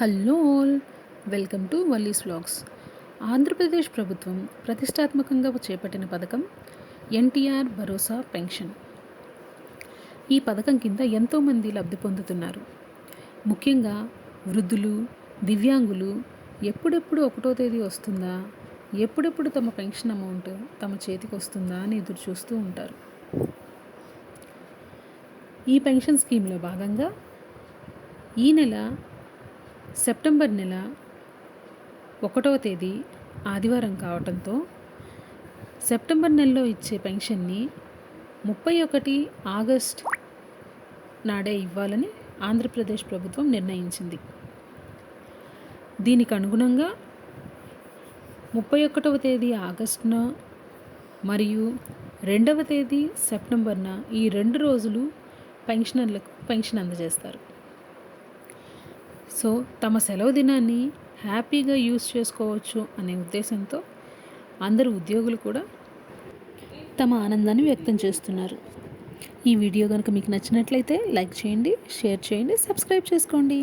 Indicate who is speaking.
Speaker 1: Hello all, welcome to Valli's vlogs. Andhra Pradesh ప్రభుత్వం ప్రతిష్టాత్మకంగా చేపట్టిన పథకం ఎన్టీఆర్ భరోసా పెన్షన్. ఈ పథకం కింద ఎంతోమంది లబ్ధి పొందుతున్నారు. ముఖ్యంగా వృద్ధులు, దివ్యాంగులు ఎప్పుడెప్పుడు 1వ తేదీ వస్తుందా, ఎప్పుడెప్పుడు తమ పెన్షన్ అమౌంట్ తమ చేతికి వస్తుందా అని ఎదురు చూస్తూ ఉంటారు. ఈ పెన్షన్ స్కీమ్లో భాగంగా ఈ నెల సెప్టెంబర్ నెల 1వ తేదీ ఆదివారం కావడంతో సెప్టెంబర్ నెలలో ఇచ్చే పెన్షన్ని 31 ఆగస్ట్ నాడే ఇవ్వాలని ఆంధ్రప్రదేశ్ ప్రభుత్వం నిర్ణయించింది. దీనికి అనుగుణంగా 31వ తేదీ ఆగస్టున మరియు 2వ తేదీ సెప్టెంబర్న ఈ 2 రోజులు పెన్షనర్లకు పెన్షన్ అందజేస్తారు. సో తమ సెలవు దినాన్ని హ్యాపీగా యూస్ చేసుకోవచ్చు అనే ఉద్దేశంతో అందరు ఉద్యోగులు కూడా తమ ఆనందాన్ని వ్యక్తం చేస్తున్నారు. ఈ వీడియో కనుక మీకు నచ్చినట్లయితే లైక్ చేయండి, షేర్ చేయండి, సబ్స్క్రైబ్ చేసుకోండి.